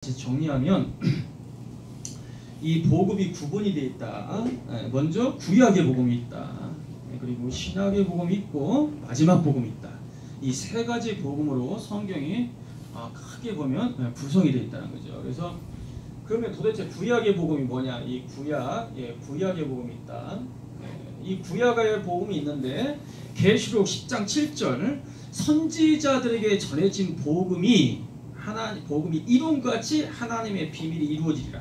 정리하면 이 복음이 구분이 되어 있다. 먼저 구약의 복음이 있다. 그리고 신약의 복음이 있고 마지막 복음이 있다. 이 세 가지 복음으로 성경이 크게 보면 구성이 되어 있다는 거죠. 그래서 그러면 도대체 구약의 복음이 뭐냐? 이 구약의 복음이 있다. 이 구약의 복음이 있는데 계시록 10장 7절 선지자들에게 전해진 복음이 이론같이 하나님의 비밀이 이루어지리라.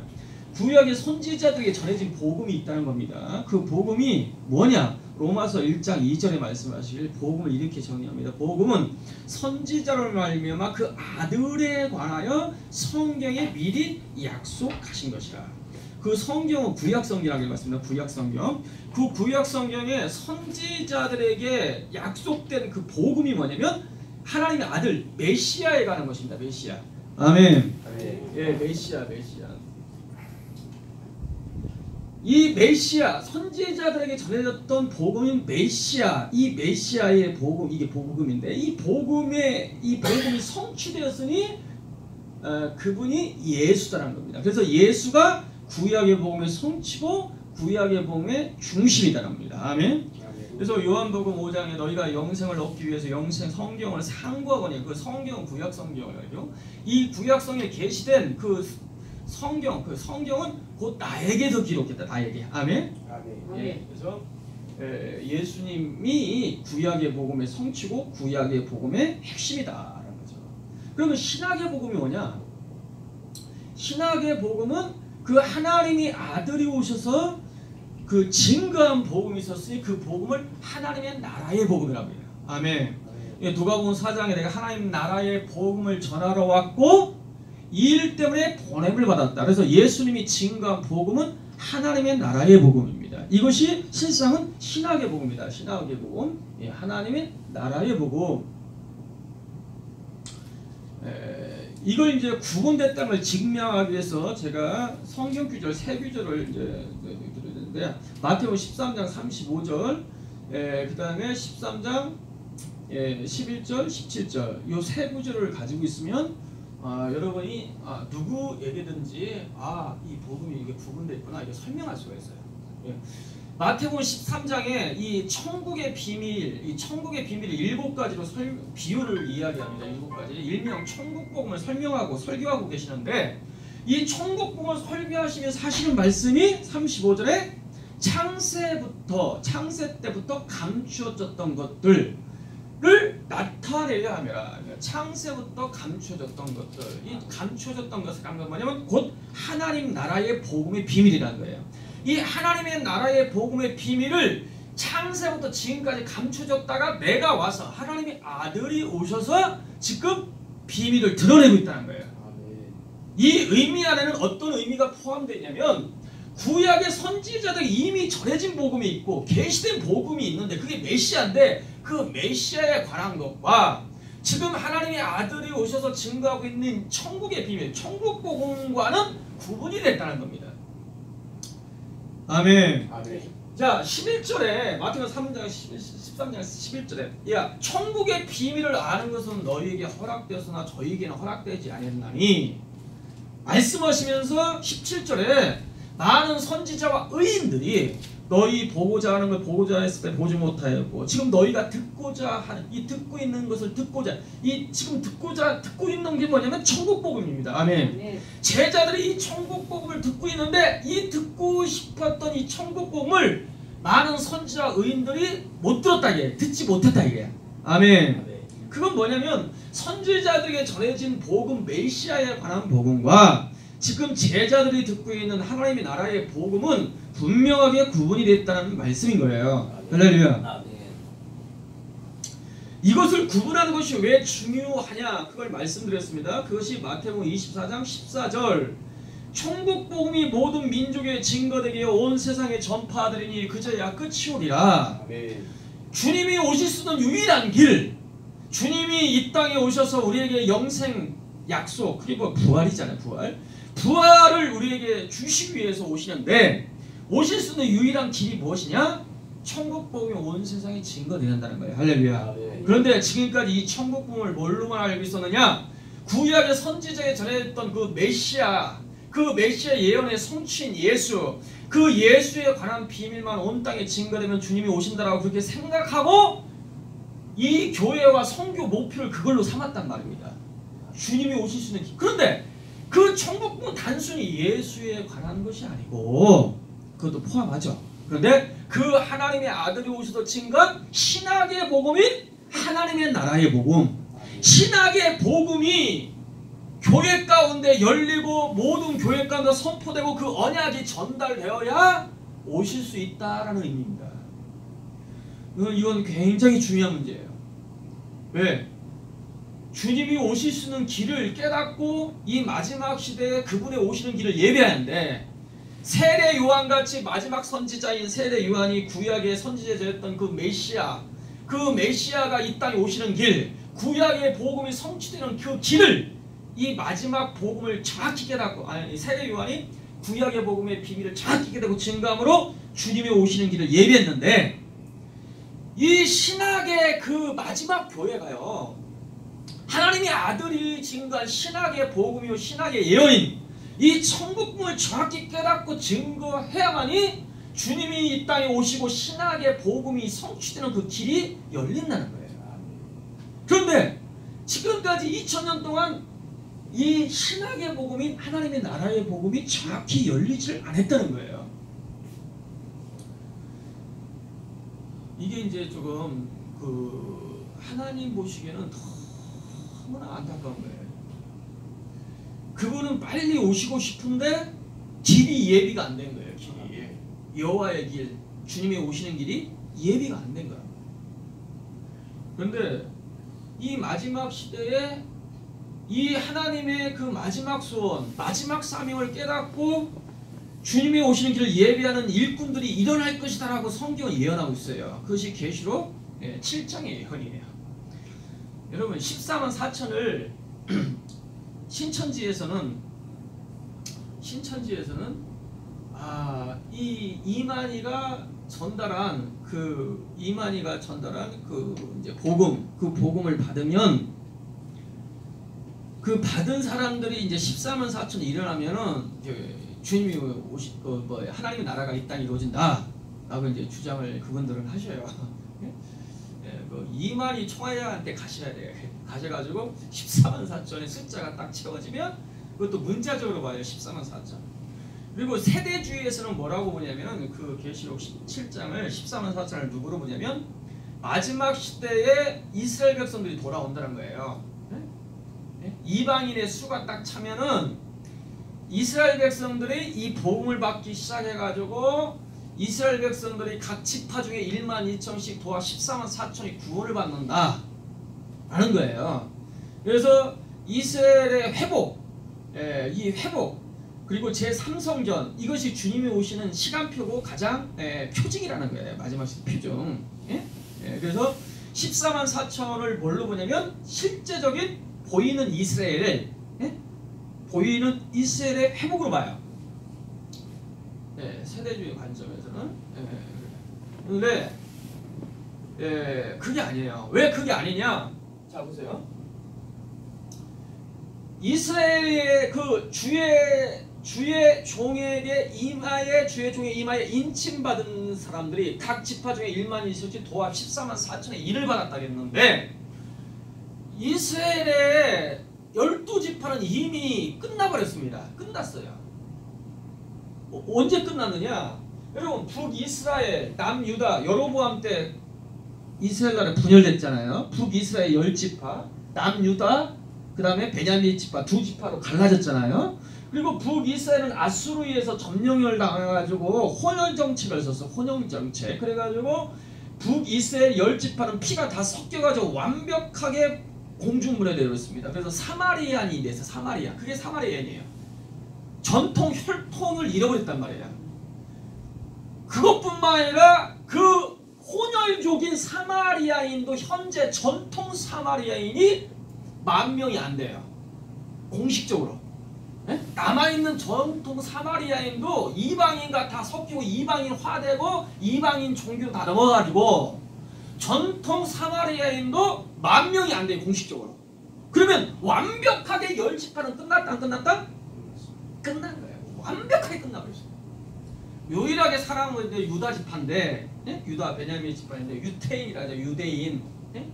구약의 선지자들에게 전해진 복음이 있다는 겁니다. 그 복음이 뭐냐? 로마서 1장 2절에 말씀하실 복음을 이렇게 정의합니다. 복음은 선지자로 말미암아 그 아들에 관하여 성경에 미리 약속하신 것이라. 그 성경은 구약성경이라고 말씀합니다. 구약성경. 그 구약성경에 선지자들에게 약속된 그 복음이 뭐냐면 하나님의 아들 메시아에 관한 것입니다. 메시아. 아멘. 예, 메시아. 이 메시아, 선지자들에게 전해졌던 복음인 메시아, 이 메시아의 복음, 이게 복음인데 이 복음이 성취되었으니 그분이 예수다라는 겁니다. 그래서 예수가 구약의 복음의 성취고 구약의 복음의 중심이다라는 겁니다. 아멘. 그래서 요한복음 5장에 너희가 영생을 얻기 위해서 영생 성경을 상고하거니 그 성경은 구약 성경이에요. 이 구약 성경에 게시된 그 성경은 곧 나에게도 기록했다. 나에게. 아멘. 예, 그래서 예수님이 구약의 복음의 성취고 구약의 복음의 핵심이다라는 거죠. 그러면 신약의 복음이 뭐냐? 신약의 복음은 그 하나님이 아들이 오셔서 그 증거한 복음이 있었으니 그 복음을 하나님의 나라의 복음이라고 해요. 아멘. 누가복음 4장에 내가 하나님 나라의 복음을 전하러 왔고 이 일 때문에 보냄을 받았다. 그래서 예수님이 증거한 복음은 하나님의 나라의 복음입니다. 이것이 실상은 신약의 복음이다. 신약의 복음. 하나님의 나라의 복음. 이걸 이제 구분됐다는 걸 증명하기 위해서 제가 성경 규절 세 규절을 이제 드렸는데 마태복음 13장 35절, 그 다음에 13장 11절, 17절 이 세 구절을 가지고 있으면 여러분이 누구에게든지 이 복음이 이게 구분되어 있구나 이게 설명할 수가 있어요. 마태복음 13장에 이 천국의 비밀, 이 천국의 비밀을 7가지로 비유를 이야기합니다. 7가지. 일명 천국복음을 설명하고 설교하고 계시는데 이 천국복음을 설교하시면서 하시는 말씀이 35절에 창세 때부터 감추어졌던 것들을 나타내려 함이라. 창세부터 감추어졌던 것들, 이 감추어졌던 것이란 건 뭐냐면 곧 하나님 나라의 복음의 비밀이라는 거예요. 이 하나님의 나라의 복음의 비밀을 창세부터 지금까지 감춰졌다가 내가 와서 하나님의 아들이 오셔서 지금 비밀을 드러내고 있다는 거예요. 이 의미 안에는 어떤 의미가 포함되냐면 구약의 선지자들이 이미 전해진 복음이 있고 계시된 복음이 있는데 그게 메시아인데 그 메시아에 관한 것과 지금 하나님의 아들이 오셔서 증거하고 있는 천국의 비밀, 천국 복음과는 구분이 됐다는 겁니다. 아멘. 자, 11절에 마태복음 13장 11절에 야 천국의 비밀을 아는 것은 너희에게 허락되었으나 저희에게는 허락되지 않았나니 말씀하시면서 17절에 많은 선지자와 의인들이 너희 보고자 하는 걸 보고자 했을 때 보지 못하였고 지금 너희가 듣고자 하는 이 듣고 있는 것을 듣고 있는 게 뭐냐면 천국 복음입니다. 아멘. 네. 제자들이 이 천국 복음을 듣고 있는데 이 듣고 싶었던 이 천국 복음을 많은 선지자 의인들이 못 들었다 이게 듣지 못했다 이게. 아멘. 네. 그건 뭐냐면 선지자들에게 전해진 복음 메시아에 관한 복음과 지금 제자들이 듣고 있는 하나님의 나라의 복음은 분명하게 구분이 됐다는 말씀인 거예요. 할렐루야. 이것을 구분하는 것이 왜 중요하냐 그걸 말씀드렸습니다. 그것이 마태복음 24장 14절 천국 복음이 모든 민족에 증거되게 온 세상에 전파하리니 그저야 끝이 오리라. 주님이 오실 수 있는 유일한 길, 주님이 이 땅에 오셔서 우리에게 영생 약속, 그게 뭐 부활이잖아요. 부활을 우리에게 주시기 위해서 오시는데 오실 수 있는 유일한 길이 무엇이냐? 천국 복음이 온 세상에 증거된다는 거예요. 할렐루야. 그런데 지금까지 이 천국 복음을 뭘로만 알고 있었느냐? 구약의 선지자에 전했던 그 메시아, 그 메시아 예언의 성취인 예수, 그 예수에 관한 비밀만 온 땅에 증거되면 주님이 오신다라고 그렇게 생각하고 이 교회와 선교 목표를 그걸로 삼았단 말입니다. 주님이 오실 수 있는 길. 그런데 그 천국은 단순히 예수에 관한 것이 아니고 그것도 포함하죠. 그런데 그 하나님의 아들이 오셔서 증거한 신학의 복음인 하나님의 나라의 복음, 신학의 복음이 교회 가운데 열리고 모든 교회 가운데 선포되고 그 언약이 전달되어야 오실 수 있다라는 의미입니다. 이건 굉장히 중요한 문제예요. 왜? 주님이 오실 수 있는 길을 깨닫고 이 마지막 시대에 그분의 오시는 길을 예배하는데, 세례 요한같이 마지막 선지자인 세례 요한이 구약의 선지자였던 그 메시아, 그 메시아가 이 땅에 오시는 길, 구약의 복음이 성취되는 그 길을, 이 마지막 복음을 정확히 깨닫고, 세례 요한이 구약의 복음의 비밀을 정확히 깨닫고 증거함으로 주님이 오시는 길을 예배했는데, 이 신학의 그 마지막 교회가요, 하나님의 아들이 증거한 신학의 복음이요 신학의 예언인 이 천국문을 정확히 깨닫고 증거해야만이 주님이 이 땅에 오시고 신학의 복음이 성취되는 그 길이 열린다는 거예요. 그런데 지금까지 2000년 동안 이 신학의 복음인 하나님의 나라의 복음이 정확히 열리질 않았다는 거예요. 이게 이제 조금 그 하나님 보시기에는 너무나 안타까운 거예요. 그분은 빨리 오시고 싶은데 길이 예비가 안 된 거예요. 길이 여호와의 길, 주님이 오시는 길이 예비가 안 된 거예요. 그런데 이 마지막 시대에 이 하나님의 그 마지막 소원, 마지막 사명을 깨닫고 주님이 오시는 길을 예비하는 일꾼들이 일어날 것이다 라고 성경은 예언하고 있어요. 그것이 계시록 7장의 예언이에요. 여러분 14만 4천을 신천지에서는 이 이만희가 전달한 그 이제 그 복음을 받으면 그 받은 사람들이 이제 14만 4천이 일어나면은 이제 주님이 하나님의 나라가 이 땅에 이루어진다 라고 이제 주장을 그분들은 하셔요. 이만희 총회장한테 가셔야 돼요. 가셔가지고 14만 4천의 숫자가 딱 채워지면 그것도 문자적으로 봐요. 14만 4천. 그리고 세대주의에서는 뭐라고 보냐면 그 계시록 7장을 14만 4천을 누구로 보냐면 마지막 시대에 이스라엘 백성들이 돌아온다는 거예요. 이방인의 수가 딱 차면은 이스라엘 백성들이 이 복음을 받기 시작해가지고 이스라엘 백성들이 각 지파 중에 1만 2천씩 도와 14만 4천이 구원을 받는다 라는 거예요. 그래서 이스라엘의 회복, 이 회복, 그리고 제3성전, 이것이 주님이 오시는 시간표고 가장 표징이라는 거예요. 마지막 표징. 그래서 14만 4천을 뭘로 보냐면 실제적인 보이는 이스라엘의 회복으로 봐요. 세대주의 관점에서는. 그런데 그게 아니에요. 왜 그게 아니냐? 자 보세요. 이스라엘의 그 주의 종의 이마에 인침받은 사람들이 각 지파 중에 1만 2천씩 도합 14만 4천의 일을 받았다겠는데, 이스라엘의 12지파는 이미 끝나버렸습니다. 끝났어요. 언제 끝났느냐? 여러분 북이스라엘, 남유다, 여로보암 때 이스라엘 나라 분열됐잖아요. 북이스라엘 10지파, 남유다, 그 다음에 베냐민 지파, 2지파로 갈라졌잖아요. 그리고 북이스라엘은 아수르에서 점령을 당해가지고 혼혈정책을 썼어. 혼혈정책. 그래가지고 북이스라엘 10지파는 피가 다 섞여가지고 완벽하게 공중분해 되어 있습니다. 그래서 사마리안이 돼서 사마리안. 그게 사마리안이에요. 전통 혈통을 잃어버렸단 말이에요. 그것뿐만 아니라 그 혼혈족인 사마리아인도 현재 전통 사마리아인이 10,000명이 안 돼요. 공식적으로. 남아있는 전통 사마리아인도 이방인과 다 섞이고 이방인화되고 이방인 종교 다 넘어가지고 전통 사마리아인도 10,000명이 안 돼요. 공식적으로. 그러면 완벽하게 10지파는 끝났다 안 끝났다? 끝난 거예요. 완벽하게 끝나버렸어요. 유일하게 살아남은 게 유다 지파인데, 예? 유다 베냐민 지파인데 유태인이라죠. 유대인. 예?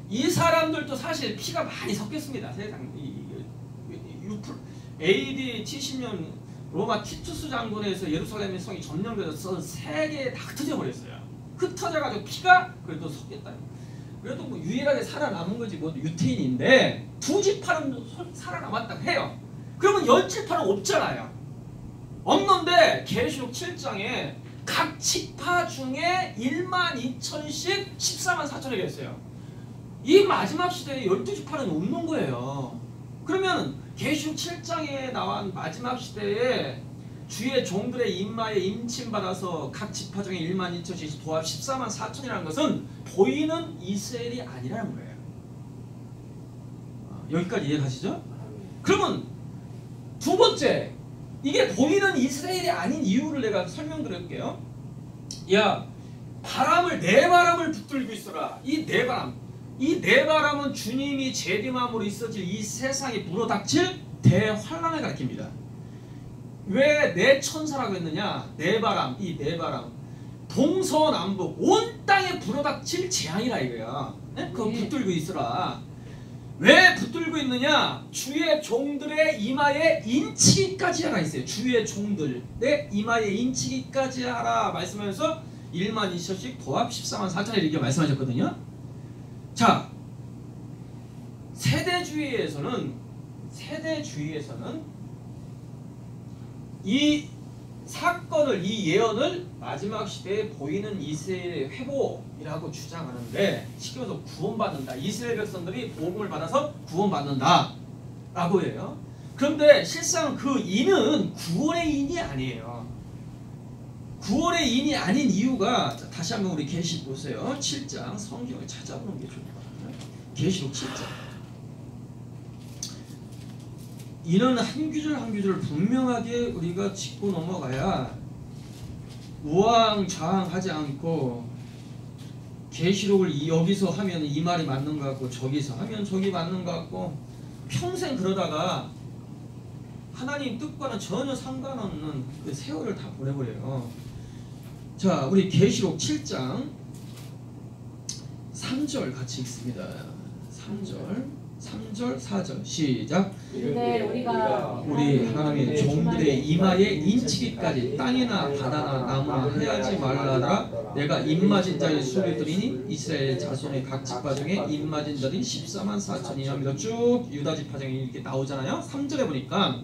이 사람들도 사실 피가 많이 섞였습니다. 세상 AD 70년 로마 티투스 장군에서 예루살렘의 성이 점령돼서 세계에 다 흩어져 버렸어요. 흩어져가지고 피가 그래도 섞였다. 그래도 뭐 유일하게 살아남은 거지 뭐 유태인인데 두 지파는 살아남았다고 해요. 그러면 10지파는 없잖아요. 없는데 계시록 7장에 각 지파 중에 12,000씩 14만 4천에게 했어요. 이 마지막 시대에 12지파는 없는 거예요. 그러면 계시록 7장에 나온 마지막 시대에 주의 종들의 인마에 임침받아서 각 지파 중에 12,000씩 도합 14만 4천이라는 것은 보이는 이스라엘이 아니라는 거예요. 여기까지 이해가시죠? 그러면 두 번째, 이게 보이는 이스라엘이 아닌 이유를 내가 설명드릴게요. 야, 네 바람을 붙들고 있어라. 이 네 바람은 주님이 재림함으로 있어질 이 세상에 불어닥칠 대환란을 가리킵니다. 왜 네 천사라고 했느냐? 이 네 바람 동서남북 온 땅에 불어닥칠 재앙이라 이거야. 네? 그거 붙들고 있으라. 왜 붙들고 있느냐? 주의 종들의 이마에 인치기까지 하라 있어요. 주의 종들의 이마에 인치기까지 하라 말씀하면서 12,000씩 도합 14만 4천 이렇게 말씀하셨거든요. 자, 세대주의에서는 이 사건을, 이 예언을 마지막 시대에 보이는 이스라엘의 회복이라고 주장하는데, 쉽게 말해서 구원받는다. 이스라엘 백성들이 복음을 받아서 구원받는다 라고 해요. 그런데 실상 그 인은 구원의 인이 아니에요. 구원의 인이 아닌 이유가, 다시 한번 우리 계시 보세요. 7장 성경을 찾아보는 게 좋을 것 같아요. 계시록 7장. 이는 한 구절 한 구절 분명하게 우리가 짚고 넘어가야 우왕좌왕하지 않고, 계시록을 여기서 하면 이 말이 맞는 것 같고 저기서 하면 저기 맞는 것 같고, 평생 그러다가 하나님 뜻과는 전혀 상관없는 그 세월을 다 보내버려요. 자, 우리 계시록 7장 3절 같이 읽습니다. 3절 4절 시작. 우리 하나님의 종들의 이마에 인치기까지 땅이나 바다나 나무나 하지 말라더라. 내가 입맞은 자의 수를 드리니 이스라엘 자손의 각 지파 중에 입맞은 자들이 14만 4천이니 하면서 쭉 유다 지파 중에 이렇게 나오잖아요. 3절에 보니까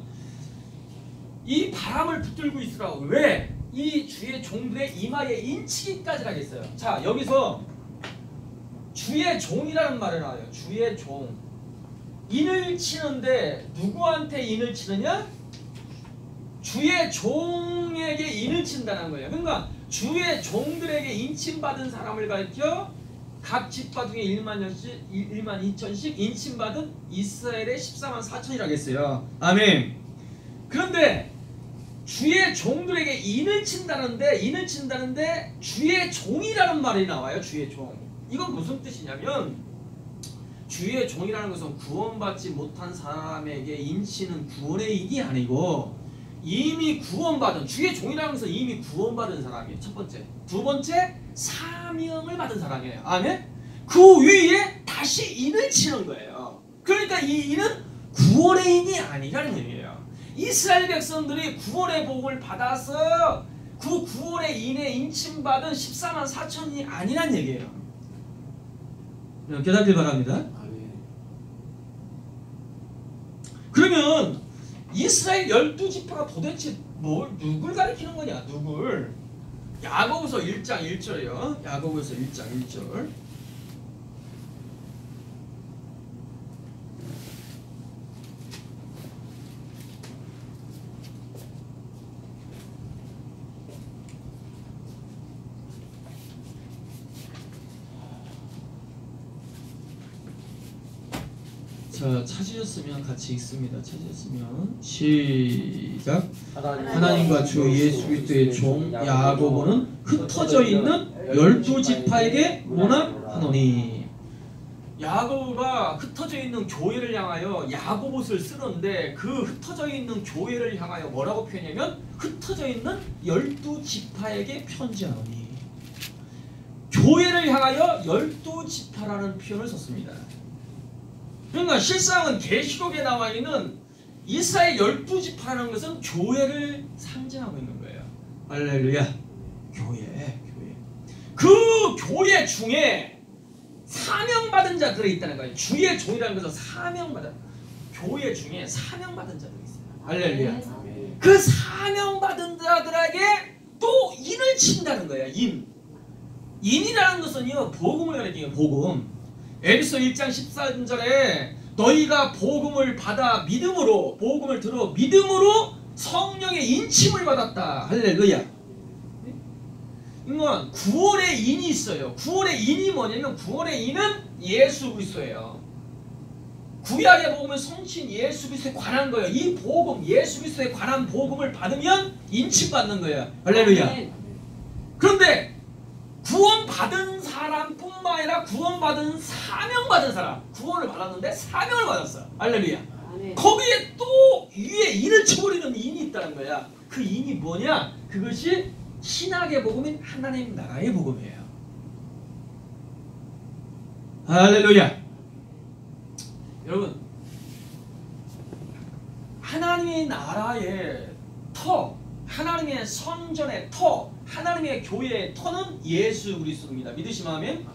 이 바람을 붙들고 있으라고. 왜? 이 주의 종들의 이마에 인치기까지라 했어요. 자, 여기서 주의 종이라는 말이 나와요. 주의 종. 인을 치는데 누구한테 인을 치느냐? 주의 종에게 인을 친다는 거예요. 그러니까 주의 종들에게 인침받은 사람을 가르쳐 각 지파 중에 12,000씩 인침받은 이스라엘의 14만 4천이라고 했어요. 아멘. 그런데 주의 종들에게 인을 친다는데 주의 종이라는 말이 나와요. 주의 종. 이건 무슨 뜻이냐면, 주의 종이라는 것은 구원받지 못한 사람에게 인치는 구원의 인이 아니고, 이미 구원받은, 주의 종이라는 것은 이미 구원받은 사람이에요. 첫 번째. 두 번째, 사명을 받은 사람이에요. 아멘? 그 위에 다시 인을 치는 거예요. 그러니까 이 인은 구원의 인이 아니라는 얘기예요. 이스라엘 백성들이 구원의 복을 받아서 그 구원의 인에 인침받은 14만 4천이 아니란 얘기예요. 깨닫길 바랍니다. 그러면 이스라엘 12지파가 도대체 누굴 가리키는 거냐? 누굴? 야고보서 1장 1절이요. 야고보서 1장 1절. 자, 찾으셨으면 같이 읽습니다. 찾으셨으면 시작. 하나님과 주 예수 그리스도의 종 야고보는 흩어져 있는 12지파에게 문안하노니. 야고보가 흩어져 있는 교회를 향하여 야고보스를 쓰는데 그 흩어져 있는 교회를 향하여 뭐라고 표현하면 흩어져 있는 12지파에게 편지하노니 교회를 향하여 12지파라는 표현을 썼습니다. 그러니까 실상은 계시록에 나와 있는 이스라엘 12지파라는 것은 교회를 상징하고 있는 거예요. 할렐루야. 교회. 그 교회 중에 사명받은 자들이 있다는 거예요. 주의 종이라는 것은 사명받은 교회 중에 사명받은 자들이 있어요. 할렐루야. 그 사명받은 자들에게 또 인을 친다는 거예요. 인이라는 것은요 복음을 가리켜요. 복음. 에베소 1장 14절에 너희가 복음을 받아 믿음으로 복음을 들어 믿음으로 성령의 인침을 받았다. 할렐루야. 그러니까 구원의 인이 있어요. 구원의 인이 뭐냐면 구원의 인은 예수 그리스도예요. 구약의 복음은 성신 예수 그리스도에 관한 거예요. 이 복음 예수 그리스도에 관한 복음을 받으면 인침받는 거예요. 할렐루야. 그런데 구원받은 사람뿐만 아니라 구원받은 사명받은 사람 구원을 받았는데 사명을 받았어. 할렐루야. 거기에 또 위에 인을 쳐버리는 인이 있다는 거야. 그 인이 뭐냐? 그것이 신학의 복음인 하나님 나라의 복음이에요. 할렐루야. 여러분 하나님의 나라의 터 하나님의 성전의 터 하나님의 교회의 터는 예수 그리스도입니다. 믿으시면 아멘.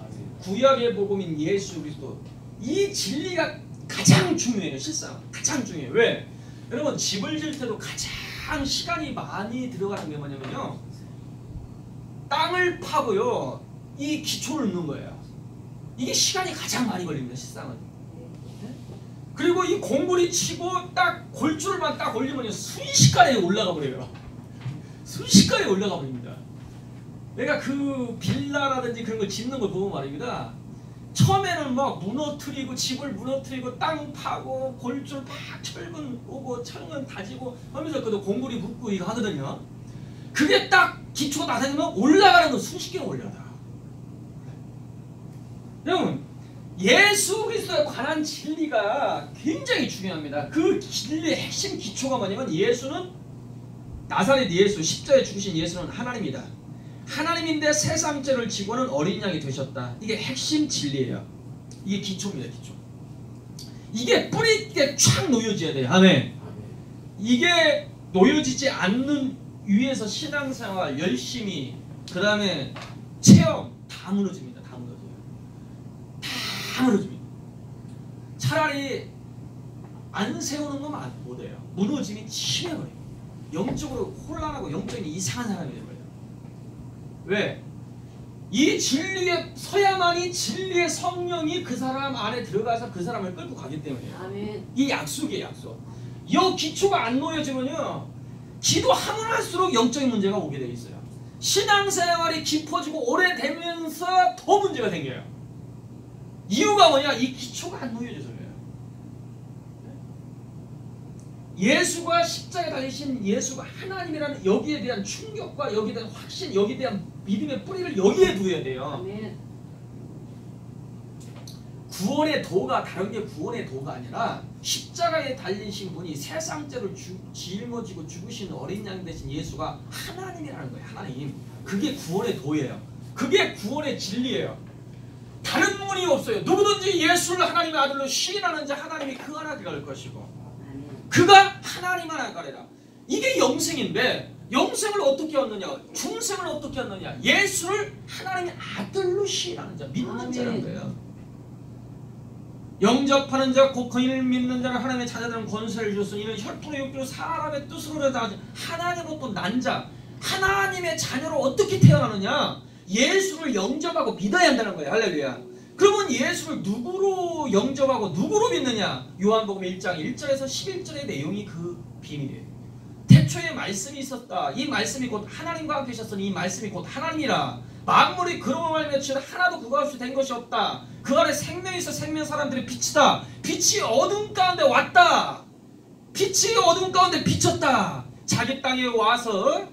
구약의 복음인 예수 그리스도 이 진리가 가장 중요해요. 실상 가장 중요해요. 왜? 여러분 집을 질 때도 가장 시간이 많이 들어가는 게 뭐냐면요 땅을 파고요 이 기초를 넣는 거예요. 이게 시간이 가장 많이 걸립니다. 실상은. 그리고 이 공구리 치고 딱 골줄만 딱 올리면 순식간에 올라가 버려요. 순식간에 올라가 버립니다. 내가 그 빌라라든지 그런 거 짓는 걸 보면 말입니다. 처음에는 막 무너뜨리고 집을 무너뜨리고 땅 파고 골줄 막 철근 오고 철근 다지고 하면서 그 공구리 붓고 이거 하거든요. 그게 딱 기초가 다 되면 올라가는 건 순식간에 올라가. 여러분 예수 그리스도에 관한 진리가 굉장히 중요합니다. 그 진리의 핵심 기초가 뭐냐면 예수는 나사렛 예수 십자가에 죽으신 예수는 하나님이다. 하나님인데 세상 죄를 지고는 어린 양이 되셨다. 이게 핵심 진리예요. 이게 기초입니다. 기초. 이게 뿌리 있게 촥 놓여져야 돼요. 아멘. 이게 놓여지지 않는 위에서 신앙생활 열심히 그 다음에 체험 다 무너집니다. 다 무너져요. 다 무너집니다. 차라리 안 세우는 것만 못해요. 무너짐이 심해버려요. 영적으로 혼란하고 영적인 이상한 사람이 돼버려요. 왜? 이 진리에 서야만이 진리의 성령이 그 사람 안에 들어가서 그 사람을 끌고 가기 때문이에요. 아멘. 이 약속이에요. 약속. 이 기초가 안 놓여지면요 기도하면 할수록 영적인 문제가 오게 돼 있어요. 신앙생활이 깊어지고 오래되면서 더 문제가 생겨요. 이유가 뭐냐? 이 기초가 안 놓여져서 그래요. 예수가 십자가에 달리신 예수가 하나님이라는 여기에 대한 충격과 여기에 대한 확신, 여기에 대한 믿음의 뿌리를 여기에 두어야 돼요. 아멘. 구원의 도가 다른 게 구원의 도가 아니라 십자가에 달리신 분이 세상 죄를 짊어지고 죽으신 어린 양 되신 예수가 하나님이라는 거예요. 하나님. 그게 구원의 도예요. 그게 구원의 진리예요. 다른 문이 없어요. 누구든지 예수를 하나님의 아들로 시인하는 자 하나님이 그 하나 들어갈 것이고 그가 하나님 하나 가리라. 이게 영생인데 영생을 어떻게 얻느냐? 중생을 어떻게 얻느냐? 예수를 하나님의 아들로 시인하는 자, 믿는 자라는 거예요. 영접하는 자, 곧 그를 믿는 자는 하나님의 자녀들은 권세를 주셨으니 이는 혈통의 육체로 사람의 뜻으로 다 하나님으로부터 난 자, 하나님의 자녀로 어떻게 태어나느냐? 예수를 영접하고 믿어야 한다는 거예요. 할렐루야. 그러면 예수를 누구로 영접하고 누구로 믿느냐? 요한복음 1장 1절에서 11절의 내용이 그 비밀이에요. 태초에 말씀이 있었다. 이 말씀이 곧 하나님과 함께 계셨으니 이 말씀이 곧 하나님이라. 만물이 그로 말미암아 하나도 그가 없이 된 것이 없다. 그 안에 생명이 있어 생명 사람들의 빛이다. 빛이 어둠 가운데 왔다. 빛이 어둠 가운데 비쳤다. 자기 땅에 와서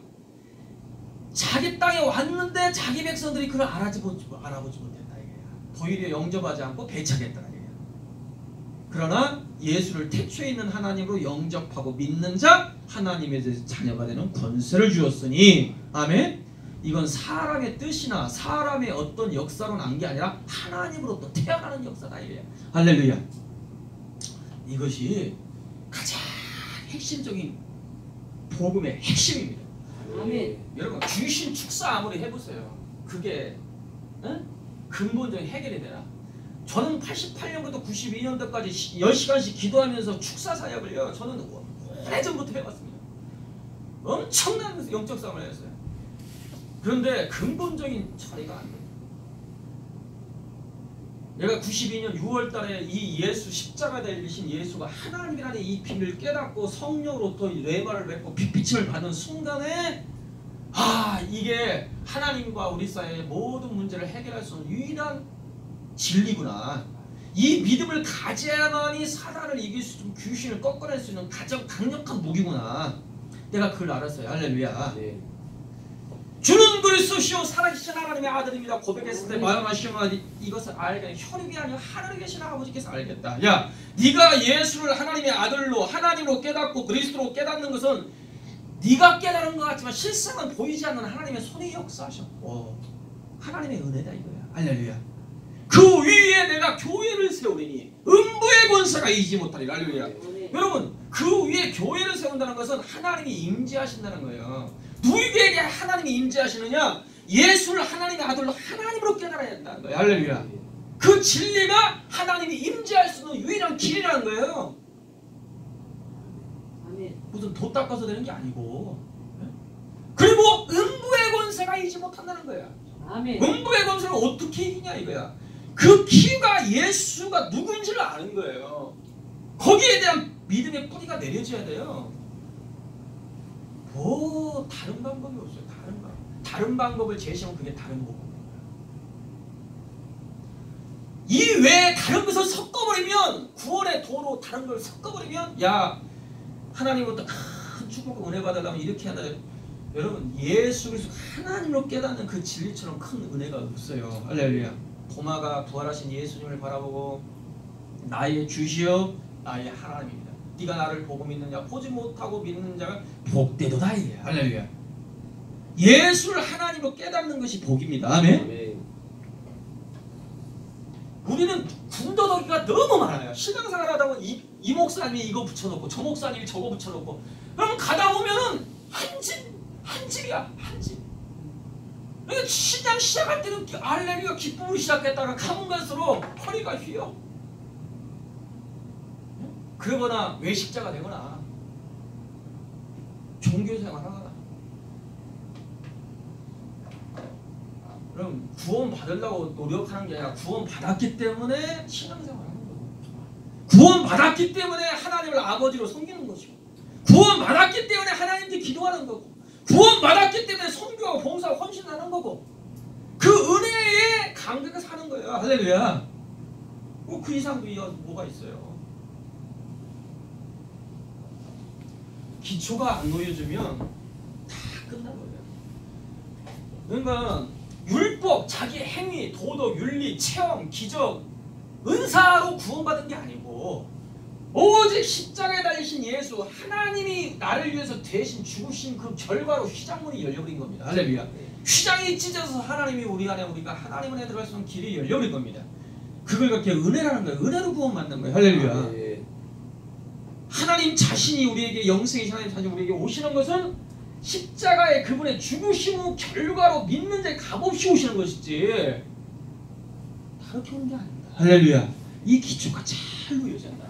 자기 땅에 왔는데 자기 백성들이 그를 알아보지 못했다. 이게야. 보일에 영접하지 않고 배척했다는 얘기예요. 그러나 예수를 태초에 있는 하나님으로 영접하고 믿는 자 하나님의 자녀가 되는 권세를 주었으니 아멘. 이건 사람의 뜻이나 사람의 어떤 역사로 난 게 아니라 하나님으로부터 태어나는 역사다 이래요. 할렐루야. 이것이 가장 핵심적인 복음의 핵심입니다. 아멘. 여러분 귀신 축사 아무리 해보세요. 그게 근본적인 해결이 되나? 저는 88년부터 92년도까지 10시간씩 기도하면서 축사 사역을요. 저는 오래전부터 해봤습니다. 엄청난 영적 싸움을 했어요. 그런데 근본적인 처리가 안 돼요. 내가 92년 6월달에 이 예수 십자가 달리신 예수가 하나님이라는 이 비밀을 깨닫고 성령으로부터 레마를 맺고 빛비침을 받은 순간에 이게 하나님과 우리 사회의 모든 문제를 해결할 수 있는 유일한 진리구나. 이 믿음을 가져야만이 사단을 이길 수 있는 귀신을 꺾어낼 수 있는 가장 강력한 무기구나. 내가 그걸 알았어요. 할렐루야. 네. 주는 그리스도시요 살아계신 하나님의 아들입니다. 고백했을 때 마음하시면 이것을 알게 혈육이 아니라 하늘에 계신 아버지께서 알겠다. 야, 네가 예수를 하나님의 아들로 하나님으로 깨닫고 그리스도로 깨닫는 것은 네가 깨달은 것 같지만 실상은 보이지 않는 하나님의 손의 역사하셨고 하나님의 은혜다 이거야. 할렐루야. 그 위에 내가 교회를 세우리니 음부의 권세가 이기지 못하리라. 할렐루야. 여러분 그 위에 교회를 세운다는 것은 하나님이 임재하신다는 거예요. 누구에게 하나님이 임재하시느냐? 예수를 하나님의 아들로 하나님으로 깨달아야 된다는 거예요. 할렐루야. 그 진리가 하나님이 임재할 수 있는 유일한 길이라는 거예요. 무슨 도 닦아서 되는 게 아니고. 그리고 음부의 권세가 이기지 못한다는 거야. 아멘. 음부의 권세를 어떻게 이기냐 이거야. 그 키가 예수가 누구인지를 아는 거예요. 거기에 대한 믿음의 뿌리가 내려져야 돼요. 다른 방법이 없어요. 다른 방법을 제시하면 그게 다른 복음입니다. 이 외에 다른 것을 섞어버리면 구원의 도로 다른 걸 섞어버리면 야 하나님부터 큰 축복과 은혜 받으려면 이렇게 한다. 여러분 예수 그리스도 하나님으로 깨닫는 그 진리처럼 큰 은혜가 없어요. 할렐루야. 도마가 부활하신 예수님을 바라보고 나의 주시여 나의 하나님입니다. 네가 나를 보고 믿느냐 보지 못하고 믿는 자가 복되도다 이래요. 할렐루야. 예수를 하나님으로 깨닫는 것이 복입니다. 아멘. 우리는 군더더기가 너무 많아요. 신앙생활 하다 보면 이 목사님이 이거 붙여놓고 저 목사님이 저거 붙여놓고 그러면 가다 보면은 한 집이야. 한 집. 그러니까 신앙 시작할 때는 알레루야 기쁨으로 시작했다가 가면 갈수록 허리가 휘어. 그러거나 외식자가 되거나 종교생활 하거나. 그럼 구원 받으려고 노력하는 게 아니라 구원 받았기 때문에 신앙생활 하는 거고, 구원 받았기 때문에 하나님을 아버지로 섬기는 것이고, 구원 받았기 때문에 하나님께 기도하는 거고, 구원 받았기 때문에 선교하고 봉사하고 헌신하는 거고, 그 은혜에 감격해서 사는 거예요. 할렐루야. 그 이상도 뭐가 있어요. 기초가 안 놓여주면 다 끝난 거예요. 그러니까 율법, 자기 행위, 도덕, 윤리, 체험, 기적, 은사로 구원받은 게 아니고 오직 십자가에 달리신 예수 하나님이 나를 위해서 대신 죽으신 그 결과로 휘장문이 열려버린 겁니다. 할렐루야. 휘장이 찢어서 하나님이 우리 안에 우리가 하나님 안에 들어갈 수 있는 길이 열려버린 겁니다. 그걸 그렇게 은혜라는 거예요. 은혜로 구원받는 거예요. 할렐루야. 하나님 자신이 우리에게 영생이신 하나님 자신이 우리에게 오시는 것은 십자가의 그분의 죽으심 결과로 믿는 자 값없이 오시는 것이지 다르게 오는 게 아닙니다. 할렐루야. 이 기초가 잘 놓여진다.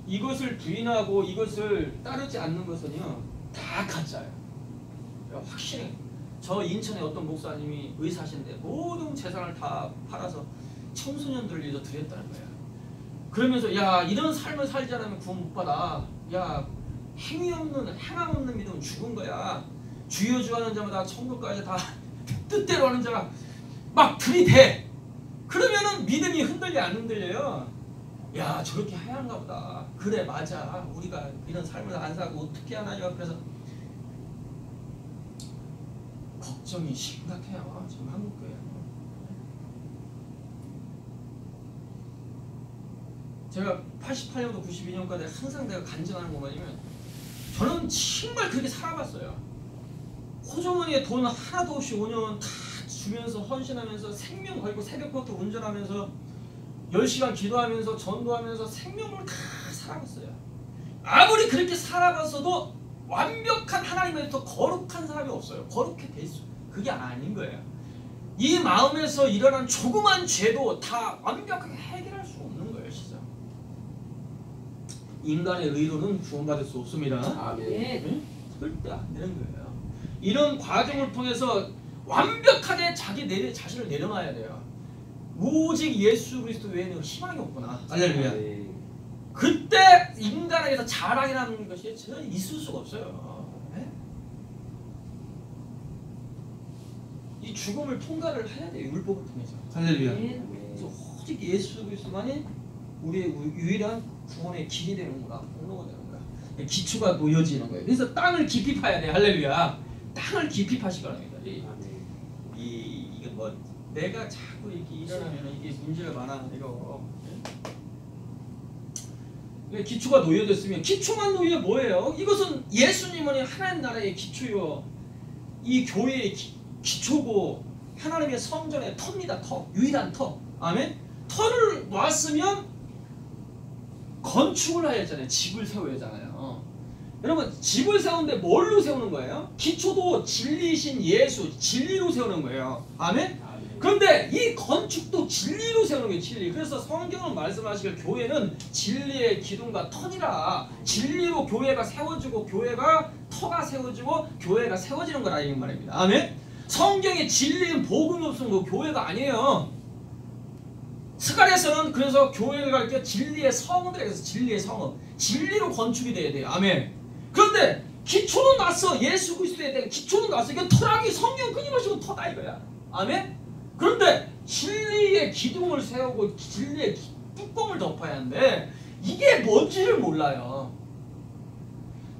이것을 부인하고 이것을 따르지 않는 것은요 다 가짜예요. 확실히 저 인천에 어떤 목사님이 의사신데 모든 재산을 다 팔아서 청소년들을 위해서 드렸다는 거야. 그러면서 야 이런 삶을 살지 않으면 구원 못 받아. 야 행위 없는 행함 없는 믿음은 죽은 거야. 주여 주 하는 자마다 천국까지 다 뜻대로 하는 자가 막 들이대. 그러면은 믿음이 흔들려 안 흔들려요? 야 저렇게 해야 하는가 보다. 그래 맞아. 우리가 이런 삶을 안 살고 어떻게 하나요? 그래서 걱정 걱정이 심각해요. 지금 한국교회. 제가 88년도 92년까지 항상 내가 간증하는 거 뭐냐면 저는 정말 그렇게 살아봤어요. 호주머니에 돈 하나도 없이 5년 다 주면서 헌신하면서 생명 걸고 새벽부터 운전하면서 10시간 기도하면서 전도하면서 생명을 다 살아봤어요. 아무리 그렇게 살아봤어도 완벽한 하나님에서 거룩한 사람이 없어요. 거룩해 돼 있어. 그게 아닌 거예요. 이 마음에서 일어난 조그만 죄도 다 완벽하게 해결할 수 없는 거예요. 진짜. 인간의 의로는 구원받을 수 없습니다. 아멘. 네? 절대 안 되는 거예요. 이런 과정을 통해서 완벽하게 자신을 내려놔야 돼요. 오직 예수 그리스도 외에는 희망이 없구나. 할렐루야. 그때 인간에게서 자랑이라는 것이 전혀 있을 수가 없어요. 네? 이 죽음을 통과를 해야 돼요. 율법을 통해서. 할렐루야. 그래서 오직 예수 그리스도만이 우리의 유일한 구원의 길이 되는구나. 공로가 되는 거야. 기초가 놓여지는 거예요. 그래서 땅을 깊이 파야 돼. 할렐루야. 땅을 깊이 파시기 바랍니다. 이게 뭐 내가 자꾸 이렇게 일어나면 이게 문제가 많아. 이거. 기초가 놓여졌으면 기초만 놓여 뭐예요? 이것은 예수님은 하나님 나라의 기초요. 이 교회의 기초고 하나님의 성전의 터입니다. 터. 유일한 터. 아멘. 터를 놨으면 건축을 해야 하잖아요. 집을 세워야 하잖아요. 여러분 집을 세우는데 뭘로 세우는 거예요? 기초도 진리이신 예수, 진리로 세우는 거예요. 아멘? 그런데 이 건축도 진리로 세우는 게 진리. 그래서 성경은 말씀하시길 교회는 진리의 기둥과 터니라. 진리로 교회가 세워지고 교회가 터가 세워지고 교회가 세워지는 거라 이 말입니다. 아멘? 성경에 진리인 복음이 없으면 그 교회가 아니에요. 스가랴서는 그래서 교회가 할 때 진리의 성읍이라 해서 진리의 성읍. 진리로 건축이 돼야 돼요. 아멘. 그런데 기초는 났어. 예수 그리스도에 대한 기초는 났어. 이건 터락이 성경 끊임없이 터다 이거야. 아멘. 그런데 진리의 기둥을 세우고 진리의 뚜껑을 덮어야 하는데 이게 뭔지를 몰라요.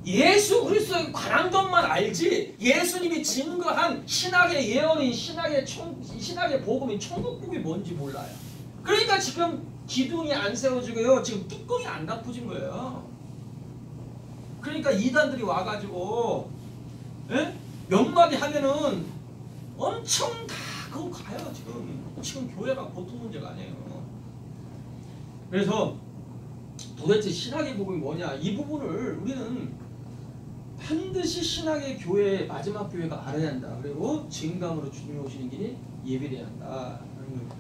예수 그리스도에 관한 것만 알지 예수님이 증거한 신학의 예언인 신학의 복음인 천국복이 뭔지 몰라요. 그러니까 지금 기둥이 안 세워지고요. 지금 뚜껑이 안 덮어진 거예요. 그러니까 이단들이 와가지고 몇 마디 하면은 엄청 다 그거 가요. 지금 교회가 보통 문제가 아니에요. 그래서 도대체 신학의 복음이 뭐냐 이 부분을 우리는 반드시 신학의 교회 마지막 교회가 알아야 한다. 그리고 증강으로 주님이 오시는 길이 예비돼야 한다. 하는 겁니다.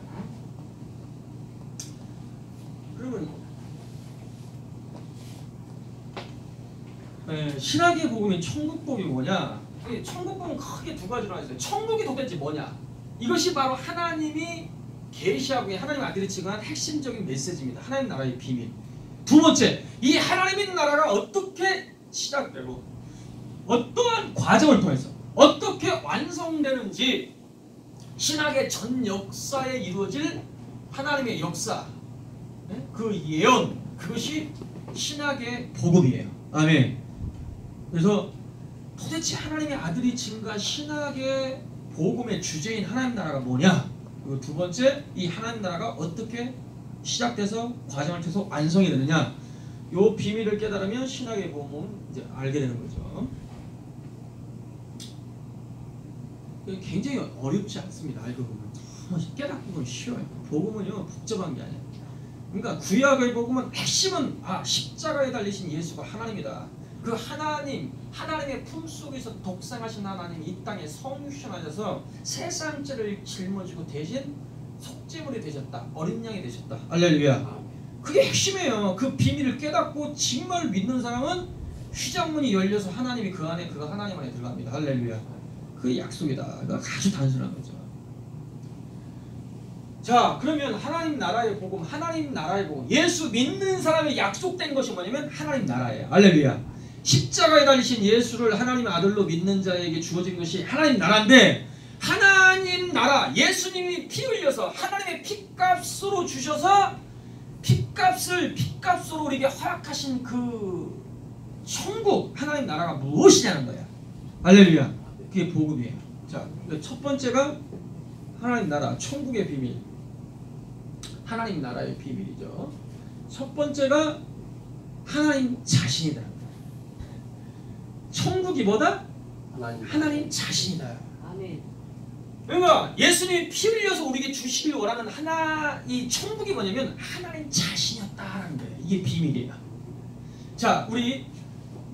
그러면 신학의 복음인 천국복이 뭐냐? 천국복은 크게 두 가지로 나뉘어요. 천국이 도대체 뭐냐? 이것이 바로 하나님이 계시하고 하나님 아들이 증거한 핵심적인 메시지입니다. 하나님 나라의 비밀. 두 번째, 이 하나님의 나라가 어떻게 시작되고 어떠한 과정을 통해서 어떻게 완성되는지 신학의 전 역사에 이루어질 하나님의 역사, 그 예언, 그것이 신학의 복음이에요. 아멘. 그래서 도대체 하나님의 아들이 증거한 신학의 복음의 주제인 하나님 나라가 뭐냐? 그리고 두 번째, 이 하나님 나라가 어떻게 시작돼서 과정을 통해서 완성이 되느냐? 요 비밀을 깨달으면 신학의 복음은 이제 알게 되는 거죠. 굉장히 어렵지 않습니다. 알고 보면 깨닫는 건 쉬워요. 복음은요 복잡한 게 아니에요. 그러니까 구약의 복음은 핵심은 십자가에 달리신 예수가 하나님이다. 그 하나님의 품속에서 독생하신 하나님이 이 땅에 성육신하셔서 세상 죄를 짊어지고 대신 속죄물이 되셨다. 어린 양이 되셨다. 할렐루야. 그게 핵심이에요. 그 비밀을 깨닫고 정말 믿는 사람은 휘장문이 열려서 하나님이 그 안에 그가 하나님 안에 들어갑니다. 할렐루야. 그게 약속이다. 그러니까 아주 단순한 거죠. 자, 그러면 하나님 나라의 복음, 하나님 나라의 복음, 예수 믿는 사람의 약속된 것이 뭐냐면 하나님 나라예요. 할렐루야. 십자가에 달리신 예수를 하나님의 아들로 믿는 자에게 주어진 것이 하나님 나라인데, 하나님 나라, 예수님이 피 흘려서 하나님의 피값으로 주셔서 피값으로 우리에게 허락하신 그 천국, 하나님 나라가 무엇이냐는 거야. 할렐루야. 그게 복음이에요. 자, 첫 번째가 하나님 나라, 천국의 비밀. 하나님 나라의 비밀이죠. 첫 번째가 하나님 자신이다. 천국이 뭐다? 하나님 자신이다. 아멘. 그러니까 예수님이 피 흘려서 우리에게 주시길 원하는 이 천국이 뭐냐면 하나님 자신이었다라는 거예요. 이게 비밀이에요. 자, 우리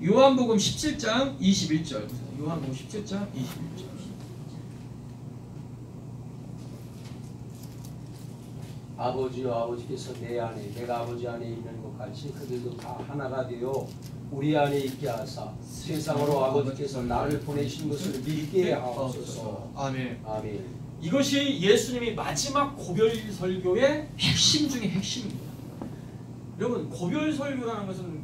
요한복음 17장 21절. 요한복음 17장 21절. 아버지여, 아버지께서 내 안에 내가 아버지 안에 있는 것 같이 그들도 다 하나가 되어 우리 안에 있게 하사 세상으로 아버지께서 나를 보내신 것을 믿게 하옵소서. 아멘. 아멘. 이것이 예수님이 마지막 고별 설교의 핵심 중의 핵심입니다. 여러분, 고별 설교라는 것은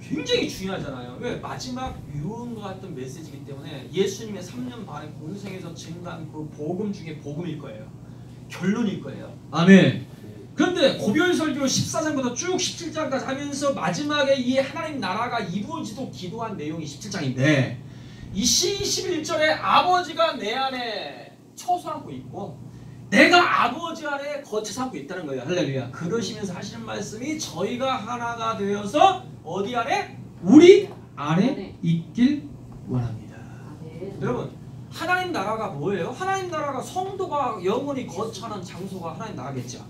굉장히 중요하잖아요. 왜? 마지막 유언과 같은 메시지이기 때문에 예수님의 3년 반의 공생에서 증거한 그 복음 중에 복음일 거예요. 결론일 거예요. 아멘. 그런데 고별설교 14장부터 쭉 17장까지 하면서 마지막에 이 하나님 나라가 이루어지도록 기도한 내용이 17장인데 이 21절에 아버지가 내 안에 처소하고 있고 내가 아버지 안에 거처 삼고 있다는 거예요. 할렐루야. 그러시면서 하시는 말씀이 저희가 하나가 되어서 어디 안에? 우리 안에 있길 원합니다. 여러분, 하나님 나라가 뭐예요? 하나님 나라가 성도가 영원히 거처하는 장소가 하나님 나라겠죠.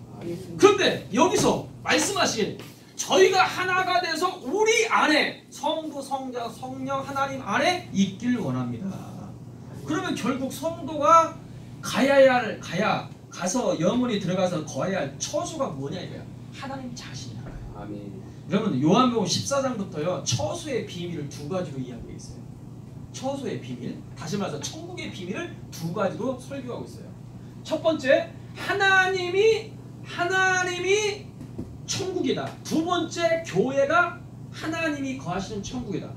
그런데 여기서 말씀하신 저희가 하나가 돼서 우리 안에 성부, 성자, 성령 하나님 안에 있길 원합니다. 그러면 결국 성도가 가서 영원히 들어가서 거해야 할 처소가 뭐냐 이거야. 하나님 자신이야. 아멘. 여러분, 요한복음 14장부터요 처소의 비밀을 두 가지로 이야기하고 있어요. 처소의 비밀, 다시 말해서 천국의 비밀을 두 가지로 설교하고 있어요. 첫 번째, 하나님이 천국이다. 두 번째, 교회가 하나님이 거하시는 천국이다.